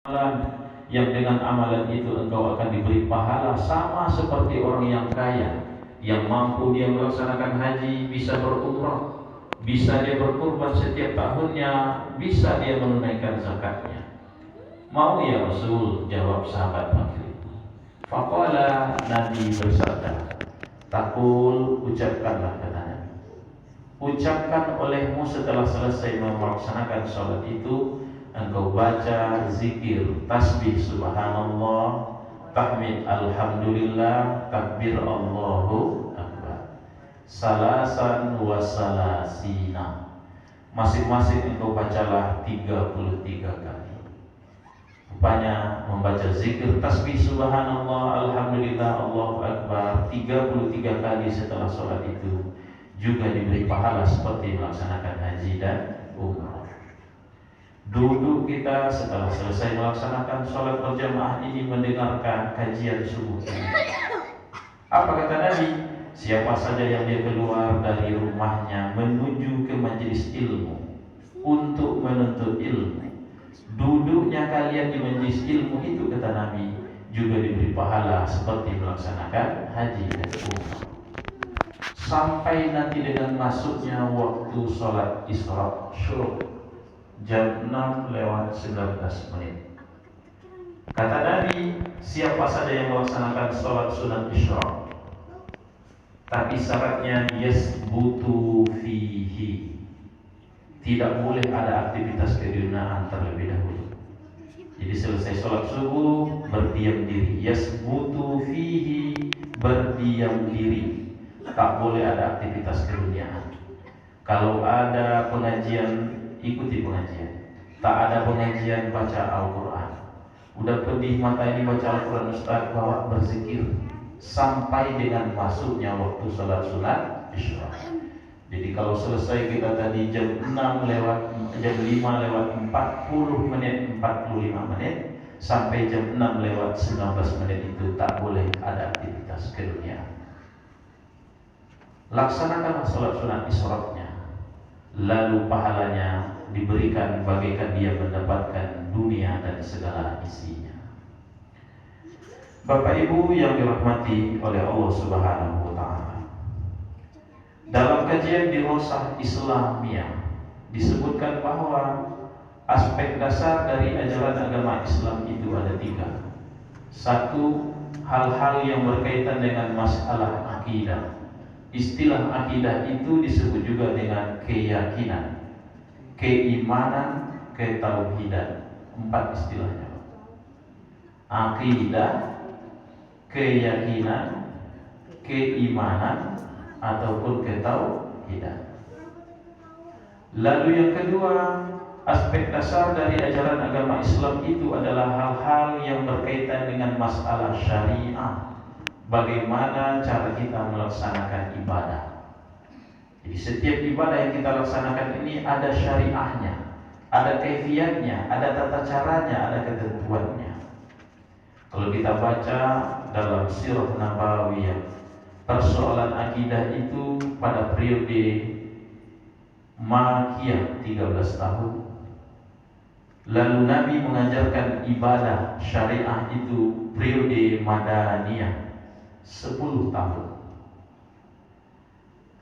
amalan yang dengan amalan itu engkau akan diberi pahala sama seperti orang yang kaya, yang mampu dia melaksanakan haji, bisa berumrah, bisa dia berkurban setiap tahunnya, bisa dia menunaikan zakatnya. Mau ya Rasul, jawab sahabat fakir. Faqala, Nabi bersabda, takul, ucapkanlah, katanya, ucapkan olehmu setelah selesai melaksanakan sholat itu, engkau baca zikir, tasbih subhanallah, tahmid alhamdulillah, takbir Allahu akbar, salasan wa salasina. Masing-masing engkau bacalah 33 kali. Rupanya membaca zikir tasbih subhanallah, alhamdulillah, Allahu akbar 33 kali setelah sholat itu juga diberi pahala seperti melaksanakan haji dan umrah. Duduk kita setelah selesai melaksanakan sholat berjamaah ini mendengarkan kajian subuh ini. Apa kata Nabi? Siapa saja yang dia keluar dari rumahnya menuju ke majelis ilmu untuk menuntut ilmu, duduknya kalian di majelis ilmu itu, kata Nabi, juga diberi pahala seperti melaksanakan haji dan umrah. Sampai nanti dengan masuknya waktu sholat Isra syuruk jam 6:19. Kata Nabi, siapa saja yang melaksanakan sholat sunat Isra, tapi syaratnya yasbutu fihi, tidak boleh ada aktivitas keduniaan terlebih dahulu. Jadi selesai sholat subuh berdiam diri, yasbutu fihi, berdiam diri, tak boleh ada aktivitas keduniaan. Kalau ada pengajian, ikuti pengajian. Tak ada pengajian, baca Al-Quran. Udah pedih mata ini baca Al-Quran, Ustaz, bawa berzikir sampai dengan masuknya waktu sholat sunat Isra. Jadi kalau selesai kita tadi jam 5:40 sampai jam 6:19 itu tak boleh ada aktivitas keduniaan. Laksanakanlah sholat sunat Isra-nya, lalu pahalanya diberikan bagaikan dia mendapatkan dunia dan segala isinya. Bapak Ibu yang dirahmati oleh Allah Subhanahu wa taala, dalam kajian dirosah Islamiyah disebutkan bahwa aspek dasar dari ajaran agama Islam itu ada 3. Satu, hal-hal yang berkaitan dengan masalah akidah. Istilah akidah itu disebut juga dengan keyakinan, keimanan, ketauhidan. 4 istilahnya: akidah, keyakinan, keimanan, ataupun ketauhidan. Lalu yang kedua, aspek dasar dari ajaran agama Islam itu adalah hal-hal yang berkaitan dengan masalah syariah. Bagaimana cara kita melaksanakan ibadah. Jadi setiap ibadah yang kita laksanakan ini ada syariahnya, ada kaifiatnya, ada tata caranya, ada ketentuannya. Kalau kita baca dalam Sirah Nabawiyah, persoalan akidah itu pada periode Makkiyah 13 tahun. Lalu Nabi mengajarkan ibadah syariah itu periode Madaniyah 10 tahun.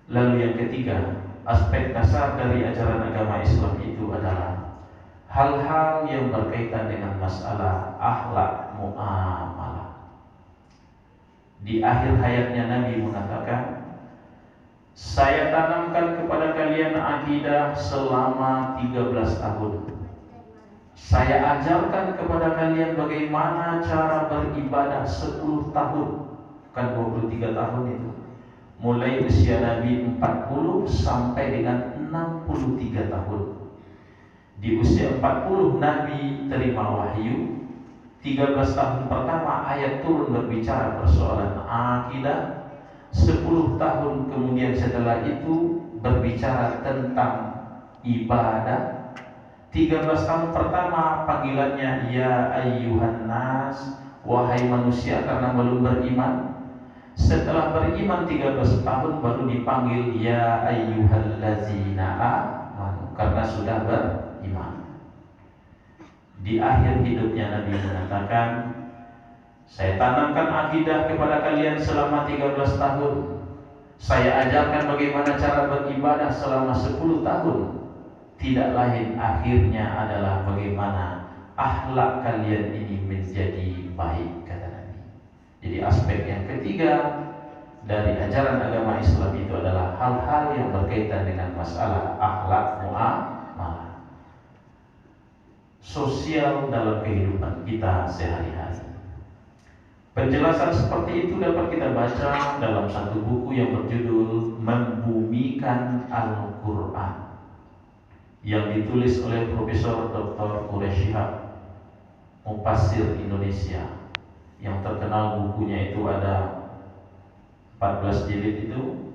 Lalu yang ketiga, aspek dasar dari ajaran agama Islam itu adalah hal-hal yang berkaitan dengan masalah akhlak muamalah. Di akhir hayatnya Nabi mengatakan, saya tanamkan kepada kalian akidah selama 13 tahun. Saya ajarkan kepada kalian bagaimana cara beribadah 10 tahun. Kan 23 tahun itu. Mulai usia Nabi 40 sampai dengan 63 tahun. Di usia 40 Nabi terima wahyu. 13 tahun pertama ayat turun berbicara persoalan akidah. 10 tahun kemudian setelah itu berbicara tentang ibadah. 13 tahun pertama panggilannya ya ayyuhan nas, wahai manusia, karena belum beriman. Setelah beriman 13 tahun baru dipanggil ya ayyuhallazina amanu, karena sudah beriman. Di akhir hidupnya Nabi mengatakan, saya tanamkan akidah kepada kalian selama 13 tahun. Saya ajarkan bagaimana cara beribadah selama 10 tahun. Tidak lain akhirnya adalah bagaimana akhlak kalian ini menjadi baik, kata Nabi. Jadi aspek yang ketiga dari ajaran agama Islam itu adalah hal-hal yang berkaitan dengan masalah akhlak muamalah sosial dalam kehidupan kita sehari-hari. Penjelasan seperti itu dapat kita baca dalam satu buku yang berjudul Membumikan Al-Quran yang ditulis oleh Profesor Dr. Quraish Shihab, mufassir Indonesia, yang terkenal bukunya itu ada 14 jilid itu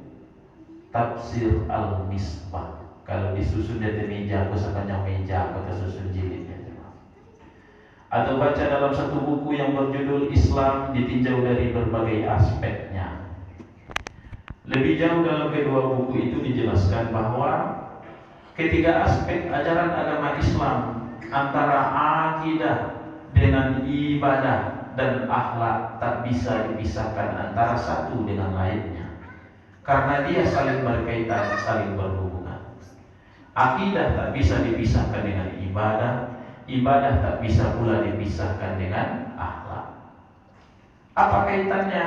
Tafsir Al-Misbah. Kalau disusun dari meja, aku sepanjang meja aku tersusun jilidnya. Atau baca dalam satu buku yang berjudul Islam ditinjau dari berbagai aspeknya. Lebih jauh dalam kedua buku itu dijelaskan bahwa ketiga aspek ajaran agama Islam antara akidah dengan ibadah dan akhlak tak bisa dipisahkan antara satu dengan lainnya, karena dia saling berkaitan, saling berhubungan. Akidah tak bisa dipisahkan dengan ibadah, ibadah tak bisa pula dipisahkan dengan akhlak. Apa kaitannya?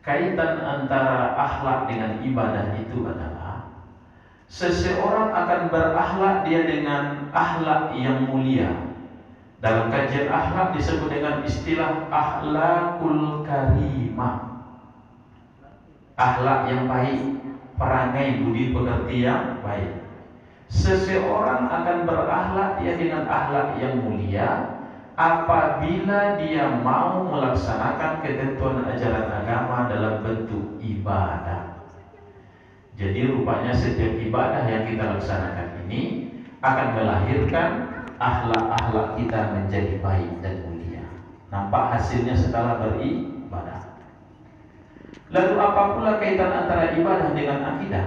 Kaitan antara akhlak dengan ibadah itu adalah seseorang akan berakhlak dia dengan akhlak yang mulia. Dalam kajian akhlak disebut dengan istilah akhlakul karimah. Akhlak yang baik, perangai budi pekerti yang baik. Seseorang akan berakhlak dia dengan akhlak yang mulia apabila dia mau melaksanakan ketentuan ajaran agama dalam bentuk ibadah. Jadi rupanya setiap ibadah yang kita laksanakan ini akan melahirkan akhlak-akhlak kita menjadi baik dan mulia. Nampak hasilnya setelah beribadah. Lalu apa pula kaitan antara ibadah dengan akidah?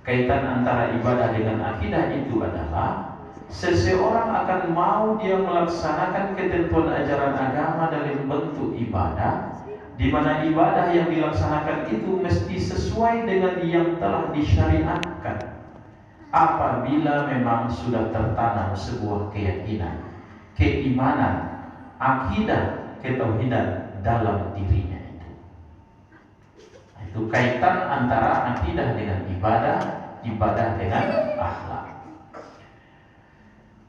Kaitan antara ibadah dengan akidah itu adalah seseorang akan mau dia melaksanakan ketentuan ajaran agama dalam bentuk ibadah, di mana ibadah yang dilaksanakan itu mesti sesuai dengan yang telah disyariatkan. Apabila memang sudah tertanam sebuah keyakinan, keimanan, akidah, ketauhidan dalam dirinya. Itu kaitan antara akidah dengan ibadah, ibadah dengan akhlak.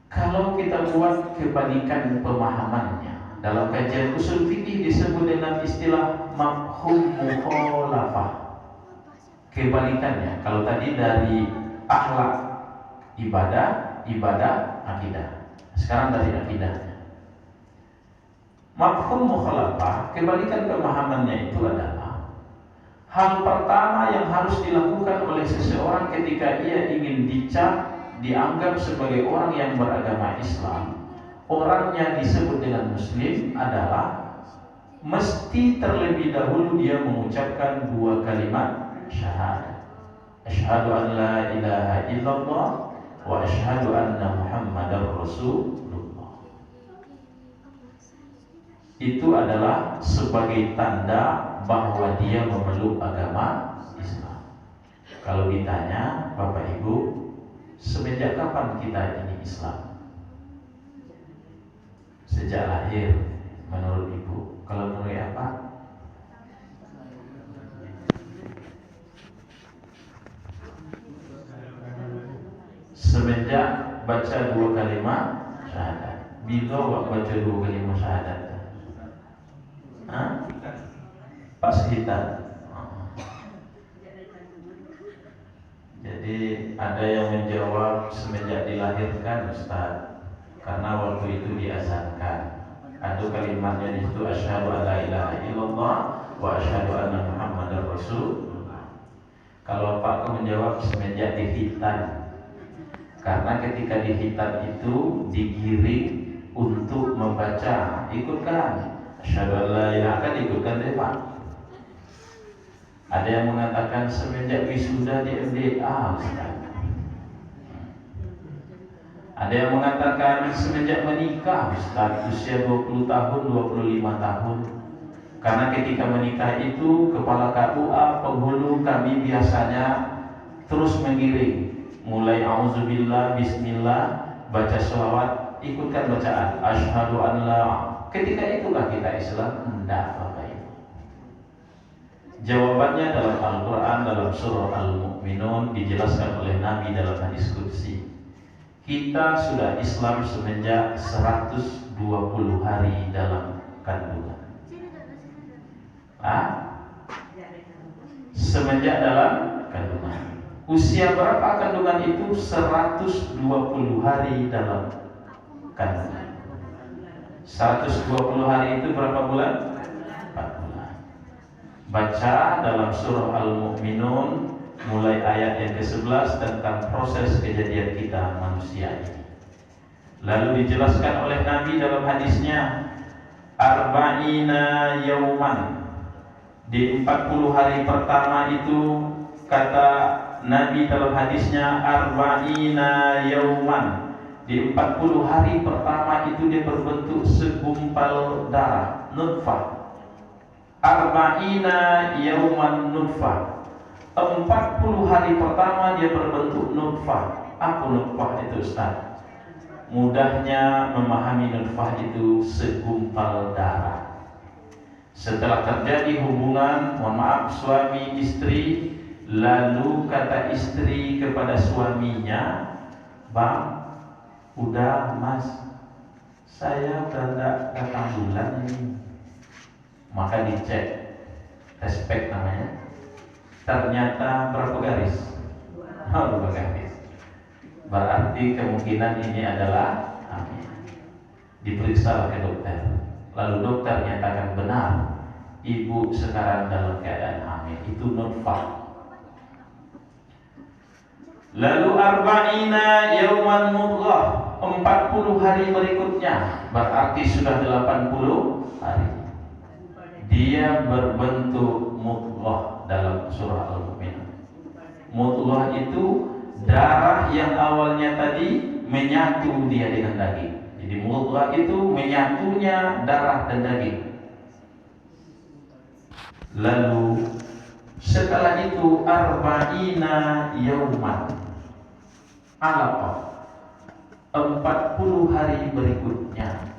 Kalau kita buat kebalikan pemahamannya, dalam kajian usul fikih disebut dengan istilah mafhum mukhalafah. Kebalikannya, kalau tadi dari akhlak ibadah, ibadah akidah. Sekarang dari akidahnya. Mafhum mukhalafah, kebalikan pemahamannya itu adalah hal pertama yang harus dilakukan oleh seseorang ketika ia ingin dicap, dianggap sebagai orang yang beragama Islam, orangnya disebut dengan Muslim, adalah mesti terlebih dahulu dia mengucapkan dua kalimat syahadat. Asyhadu an la ilaha illallah wa asyhadu anna Muhammadar Rasulullah. Itu adalah sebagai tanda bahwa dia memeluk agama Islam. Kalau ditanya, Bapak Ibu, semenjak kapan kita ini Islam? Sejak lahir, menurut Ibu. Kalau menurut apa? Semenjak baca dua kalimat syahadat. Bila baca dua kalimat syahadat? Pas kita. Jadi ada yang menjawab semenjak dilahirkan, Ustaz, karena waktu itu diazankan. Ada kalimatnya di situ, asyhadu an la ilaha illallah wa asyhadu anna Muhammadar Rasulullah. Kalau Pak menjawab semenjak dihitan, karena ketika dihitan itu digiring untuk membaca, ikutkan asyhadu an la ilaha, kan ikutkan deh Pak. Ada yang mengatakan semenjak wisuda di MDA, Ustaz. Ada yang mengatakan semenjak menikah, Ustaz, usia 20 tahun, 25 tahun. Karena ketika menikah itu kepala KUA penghulu kami biasanya terus mengiring, mulai auzubillah, bismillah, baca sholawat, ikutkan bacaan asyhadu an la. Ketika itulah kita Islam? Enggak, Bapak Ibu. Jawabannya dalam Al-Quran, dalam surah Al-Mu'minun, dijelaskan oleh Nabi dalam hadis qudsi. Kita sudah Islam semenjak 120 hari dalam kandungan. Semenjak dalam kandungan. Usia berapa kandungan itu? 120 hari dalam kandungan. 120 hari itu berapa bulan? 4 bulan. Baca dalam surah Al-Mu'minun mulai ayat yang ke-11 tentang proses kejadian kita manusia ini. Lalu dijelaskan oleh Nabi dalam hadisnya, arba'ina yauman. Di 40 hari pertama itu, kata Nabi dalam hadisnya, arba'ina yauman. Di 40 hari pertama itu dia berbentuk segumpal darah, nutfah. Arba'ina yauman nutfah. 40 hari pertama dia berbentuk nutfah. Apa nutfah itu, Ustaz? Mudahnya memahami nutfah itu segumpal darah. Setelah terjadi hubungan, mohon maaf, suami istri, lalu kata istri kepada suaminya, "Bang, udah Mas, saya udah enggak datang bulan ini." Maka dicek, respect namanya. Ternyata berapa garis? 2 garis. Berarti kemungkinan ini adalah hamil. Diperiksa ke dokter. Lalu dokter nyatakan benar, ibu sekarang dalam keadaan hamil. Itu nutfah. Lalu arba'ina yauman mudghah, 40 hari berikutnya, berarti sudah 80 hari. Dia berbentuk mudghah dalam surah Al-Mu'minun. Mudghah itu darah yang awalnya tadi menyatu dia dengan daging. Jadi mudghah itu menyatunya darah dan daging. Lalu setelah itu arba'ina yauman alaqah, 40 hari berikutnya.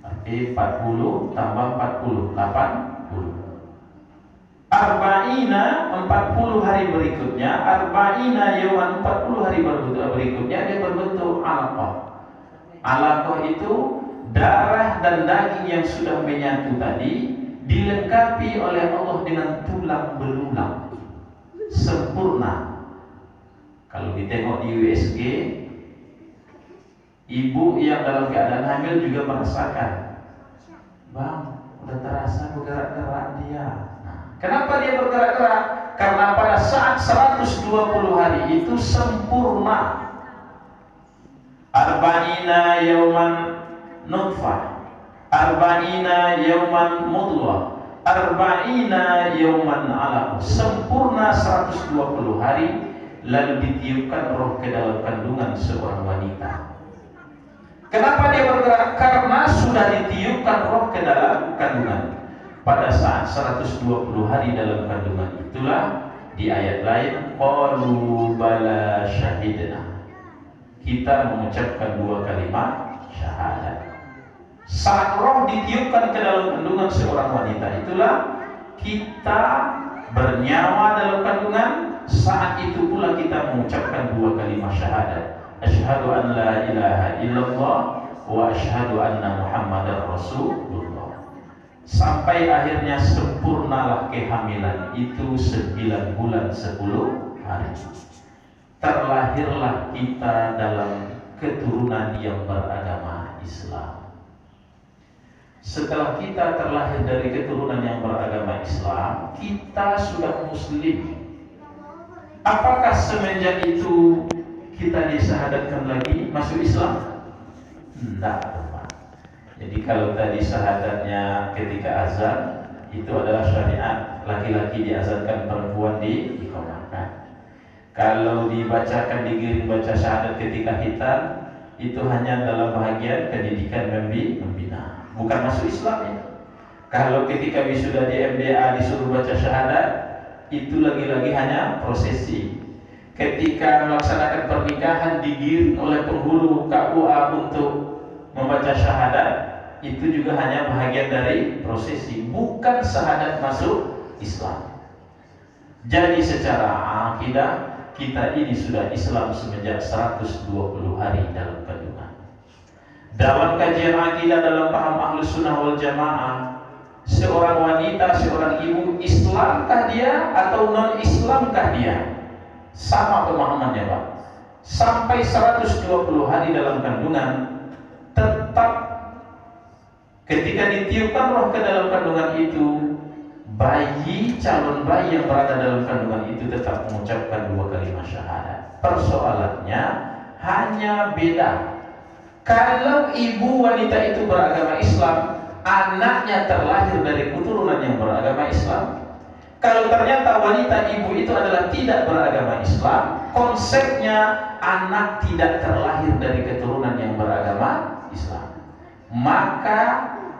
Berarti 40 tambah 40, 80. Arba'ina, 40 hari berikutnya. Arba'ina yauman, 40 hari berikutnya dia berbentuk alaqah. Alaqah itu darah dan daging yang sudah menyatu tadi dilengkapi oleh Allah dengan tulang belulang sempurna. Kalau ditengok di USG, ibu yang dalam keadaan hamil juga merasakan, "Bang, udah terasa bergerak-gerak dia." Nah, kenapa dia bergerak-gerak? Karena pada saat 120 hari itu sempurna. Arba'ina yauman nutfah, arba'ina yauman mudghah, arba'ina yauman alaq. Sempurna 120 hari, lalu ditiupkan roh ke dalam kandungan seorang wanita. Kenapa dia bergerak? Karena sudah ditiupkan roh ke dalam kandungan. Pada saat 120 hari dalam kandungan itulah, di ayat lain, qalu bala syahidna, kita mengucapkan 2 kalimat syahadat. Saat roh ditiupkan ke dalam kandungan seorang wanita itulah kita bernyawa dalam kandungan. Saat itu pula kita mengucapkan 2 kalimat syahadat, asyhadu an la ilaha illallah wa asyhadu anna muhammadar rasulullah. Sampai akhirnya sempurnalah kehamilan itu 9 bulan 10 hari. Terlahirlah kita dalam keturunan yang beragama Islam. Setelah kita terlahir dari keturunan yang beragama Islam, kita sudah muslim. Apakah semenjak itu kita disyahadatkan lagi masuk Islam? Tidak, Pak. Jadi kalau tadi syahadatnya ketika azan, itu adalah syariat, laki-laki diazankan, perempuan diiqamahkan. Kalau dibacakan digiring baca syahadat ketika khitan, itu hanya dalam bahagian pendidikan membina, bukan masuk Islam ya. Kalau ketika wisuda di MDA disuruh baca syahadat, itu lagi-lagi hanya prosesi. Ketika melaksanakan pernikahan digiring oleh penghulu KUA untuk membaca syahadat, itu juga hanya bahagian dari prosesi, bukan syahadat masuk Islam. Jadi secara akidah kita ini sudah Islam semenjak 120 hari dalam kandungan. Dalam kajian akidah dalam paham Ahlus Sunnah wal Jamaah, seorang wanita, seorang ibu, Islamkah dia atau non-Islamkah dia? Sama pemahamannya Pak. Sampai 120 hari dalam kandungan, tetap ketika ditiupkan roh ke dalam kandungan itu, calon bayi yang berada dalam kandungan itu tetap mengucapkan 2 kalimat syahadat. Persoalannya hanya beda. Kalau ibu wanita itu beragama Islam, anaknya terlahir dari keturunan yang beragama Islam. Kalau ternyata wanita ibu itu adalah tidak beragama Islam, konsepnya anak tidak terlahir dari keturunan yang beragama Islam. Maka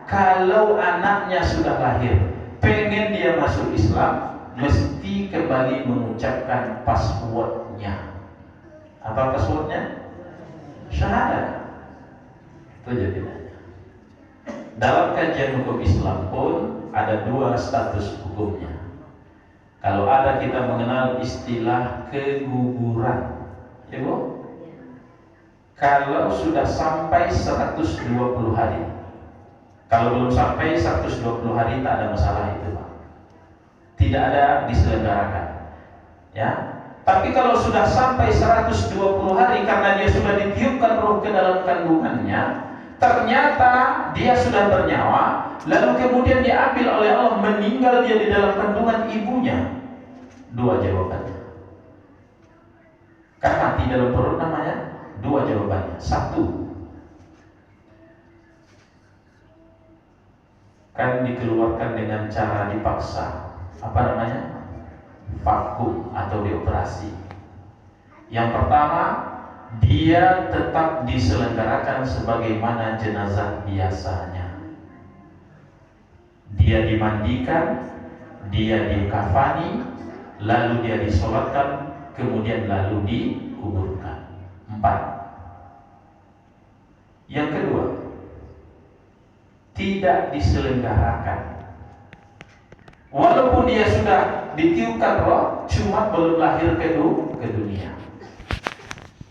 kalau anaknya sudah lahir, pengen dia masuk Islam, mesti kembali mengucapkan passwordnya. Apa passwordnya? Syahadat. Itu jadinya. Dalam kajian hukum Islam pun ada 2 status hukumnya. Kalau ada kita mengenal istilah keguguran, ya Bu? Kalau sudah sampai 120 hari. Kalau belum sampai 120 hari tak ada masalah itu Pak. Tidak ada diselenggarakan. Ya. Tapi kalau sudah sampai 120 hari karena dia sudah ditiupkan roh ke dalam kandungannya, ternyata dia sudah bernyawa, lalu kemudian diambil oleh Allah, meninggal dia di dalam kandungan ibunya. 2 jawabannya. Kan mati dalam perut namanya. 2 jawabannya. 1, kan dikeluarkan dengan cara dipaksa, apa namanya, vakum atau dioperasi. Yang pertama, dia tetap diselenggarakan sebagaimana jenazah biasanya. Dia dimandikan, dia dikafani, lalu dia disolatkan, kemudian lalu dikuburkan. 4. Yang kedua, tidak diselenggarakan. Walaupun dia sudah ditiupkan roh, cuma belum lahir ke dunia.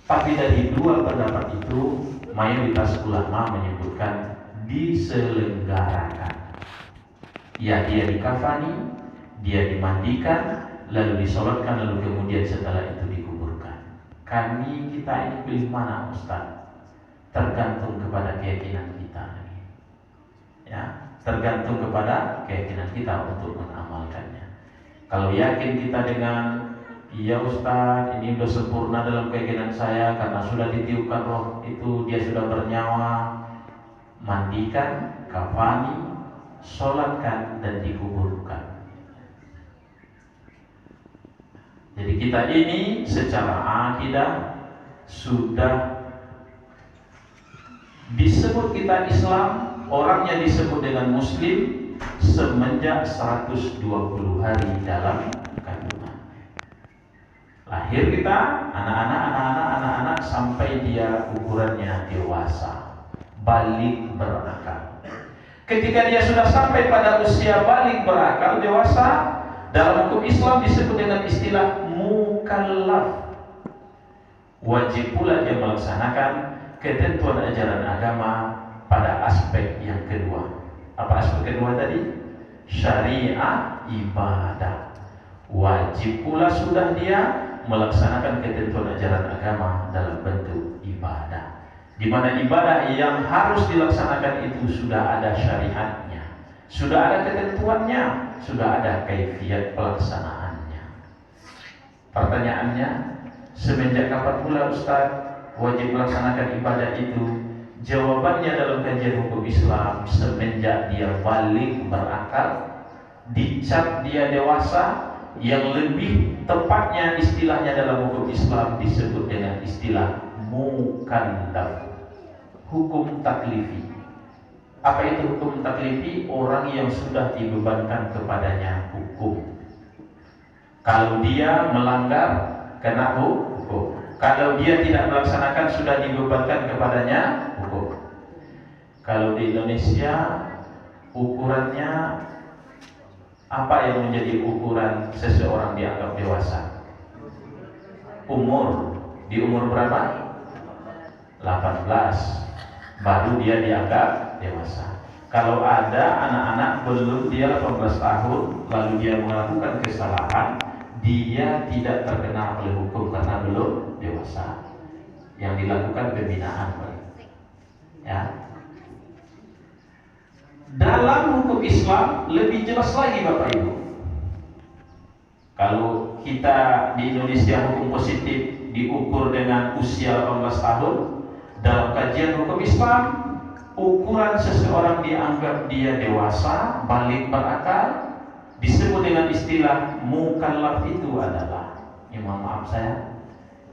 Tapi dari 2 pendapat itu, mayoritas ulama menyebutkan diselenggarakan. Ya, dia dikafani, dia dimandikan, lalu disolatkan, lalu kemudian setelah itu dikuburkan. Kita ini pilih mana Ustaz? Tergantung kepada keyakinan kita. Ya, tergantung kepada keyakinan kita untuk mengamalkannya. Kalau yakin kita dengan iya Ustaz, ini sudah sempurna dalam keyakinan saya karena sudah ditiupkan roh itu, dia sudah bernyawa, mandikan, kafani, sholatkan, dan dikuburkan. Jadi kita ini secara akidah sudah disebut kita Islam, orangnya disebut dengan Muslim semenjak 120 hari dalam kandungan. Lahir kita, anak-anak sampai dia ukurannya dewasa, balik berakal. Ketika dia sudah sampai pada usia balik berakal, dewasa, dalam hukum Islam disebut dengan istilah mukallaf. Wajib pula dia melaksanakan ketentuan ajaran agama pada aspek yang kedua. Apa aspek kedua tadi? Syariah ibadah. Wajib pula sudah dia melaksanakan ketentuan ajaran agama dalam bentuk ibadah. Di mana ibadah yang harus dilaksanakan itu sudah ada syariatnya, sudah ada ketentuannya, sudah ada kaifiat pelaksanaannya. Pertanyaannya, semenjak kapan pula Ustaz wajib melaksanakan ibadah itu? Jawabannya dalam kajian hukum Islam, semenjak dia balik berakal, dicap dia dewasa, yang lebih tepatnya istilahnya dalam hukum Islam disebut dengan istilah mukallaf, hukum taklifi. Apa itu hukum taklifi? Orang yang sudah dibebankan kepadanya hukum. Kalau dia melanggar, kena hukum. Kalau dia tidak melaksanakan, sudah dibebankan kepadanya hukum. Kalau di Indonesia ukurannya apa yang menjadi ukuran seseorang dianggap dewasa? Umur. Di umur berapa? 18 baru dia dianggap dewasa. Kalau ada anak-anak belum dia 18 tahun lalu dia melakukan kesalahan, dia tidak terkena oleh hukum karena belum dewasa. Yang dilakukan pembinaan, ya. Dalam hukum Islam lebih jelas lagi Bapak Ibu. Kalau kita di Indonesia hukum positif diukur dengan usia 18 tahun, dalam kajian hukum Islam ukuran seseorang dianggap dia dewasa, balik berakal, disebut dengan istilah mukallaf itu adalah, mohon maaf saya,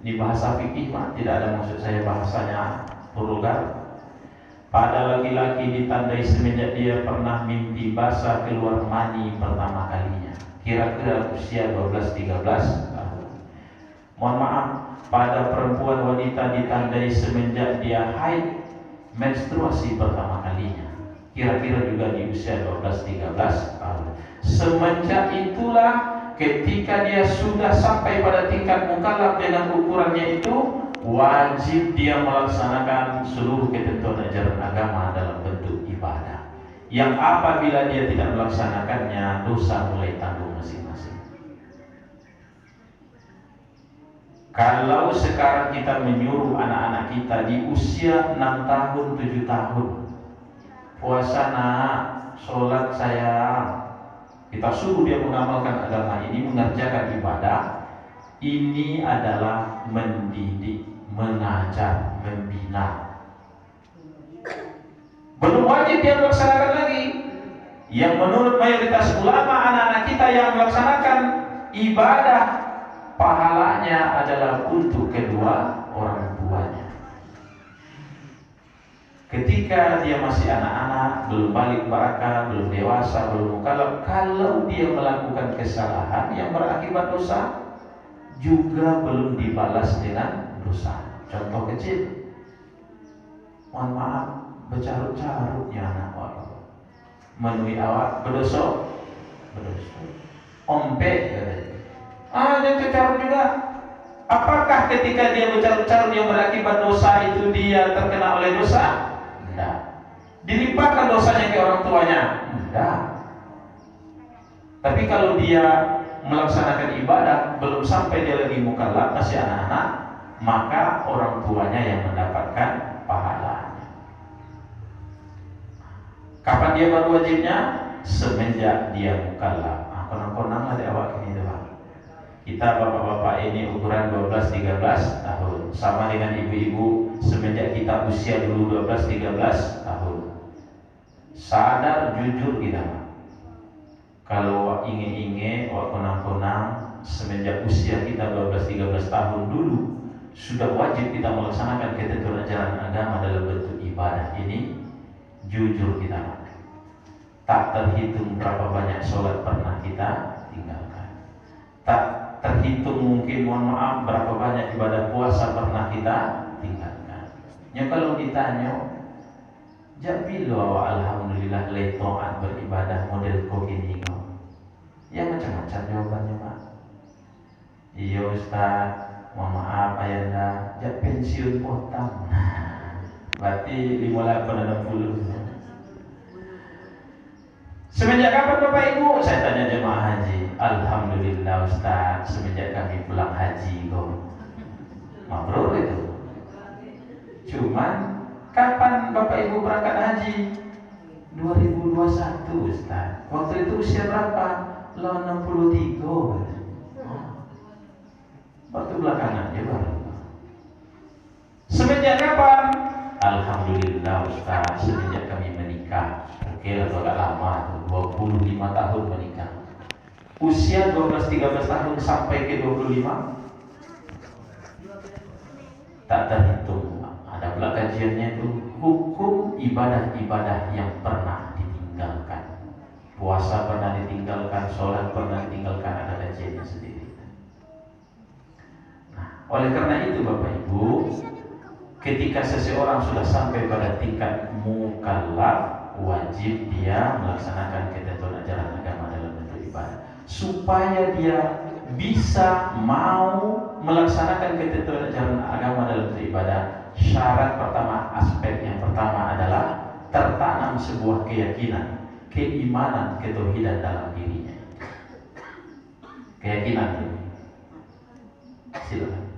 di bahasa fikih Pak, tidak ada maksud saya bahasanya vulgar. Pada laki-laki ditandai semenjak dia pernah mimpi basah keluar mani pertama kalinya, kira-kira usia 12-13 tahun. Mohon maaf, pada perempuan wanita ditandai semenjak dia haid menstruasi pertama kalinya, kira-kira juga di usia 12-13 tahun. Semenjak itulah ketika dia sudah sampai pada tingkat mukallaf dengan ukurannya itu, wajib dia melaksanakan seluruh ketentuan ajaran agama dalam bentuk ibadah, yang apabila dia tidak melaksanakannya, dosa mulai tanggung masing-masing. Kalau sekarang kita menyuruh anak-anak kita di usia 6 tahun, 7 tahun, puasa nak, sholat sayang, kita suruh dia mengamalkan agama ini, mengerjakan ibadah, ini adalah mendidik, mengajar, membina. Belum wajib dia melaksanakan lagi. Yang menurut mayoritas ulama, anak-anak kita yang melaksanakan ibadah, pahalanya adalah untuk kedua orang tuanya. Ketika dia masih anak-anak, belum balik berakal, belum dewasa, belum mukallaf, kalau dia melakukan kesalahan yang berakibat dosa, juga belum dibalas dengan dosa. Contoh kecil, mohon maaf, bercarut-carutnya anak awak, menui awak berdosa, ompek katanya. Dia bercarut juga. Apakah ketika dia bercarut-carut yang berakibat dosa itu dia terkena oleh dosa? Tidak. Dilimpahkan dosanya ke orang tuanya? Tidak. Tapi kalau dia melaksanakan ibadah belum sampai dia lagi mukallaf, masih anak-anak, maka orang tuanya yang mendapatkan pahalanya. Kapan dia baru wajibnya? Semenjak dia mukallaf. Konang-konang lah di awak ini Pak. Kita bapak-bapak ini ukuran 12-13 tahun, sama dengan ibu-ibu semenjak kita usia dulu 12-13 tahun. Sadar jujur kita Pak. Kalau ingin konang-konang semenjak usia kita 12-13 tahun dulu sudah wajib kita melaksanakan ketentuan ajaran agama dalam bentuk ibadah ini, jujur kita tak terhitung berapa banyak sholat pernah kita tinggalkan, tak terhitung mungkin, mohon maaf, berapa banyak ibadah puasa pernah kita tinggalkan. Ya kalau ditanya Jabilo alhamdulillah leitoan beribadah model kok gini kok. Ya macam-macam jawabannya Pak. Iya Ustaz, mohon maaf ayanda, ya pensiun potong. Berarti 58-60. Semenjak kapan Bapak Ibu? Saya tanya jemaah haji. Alhamdulillah Ustaz, semenjak kami pulang haji kok. Mabrur itu. Cuman kapan Bapak Ibu berangkat haji? 2021 Ustaz. Waktu itu usia berapa? Lo 63. Waktu belakangan ya baru. Semenjak kapan? Alhamdulillah Ustaz, semenjak kami menikah. Oke lah agak lama, 25 tahun menikah. usia 12-13 tahun sampai ke 25 tak terhitung. Ada pula kajiannya itu hukum ibadah-ibadah yang pernah ditinggalkan. Puasa pernah ditinggalkan, sholat pernah ditinggalkan, ada kajiannya sendiri. Nah, oleh karena itu Bapak Ibu, ketika seseorang sudah sampai pada tingkat mukallaf, wajib dia melaksanakan ketentuan ajaran agama dalam bentuk ibadah, supaya dia bisa mau melaksanakan ketentuan ajaran agama dalam bentuk ibadah. Syarat pertama, aspek yang pertama adalah tertanam sebuah keyakinan, keimanan, ketauhidan dalam dirinya. Keyakinan itu. Silakan.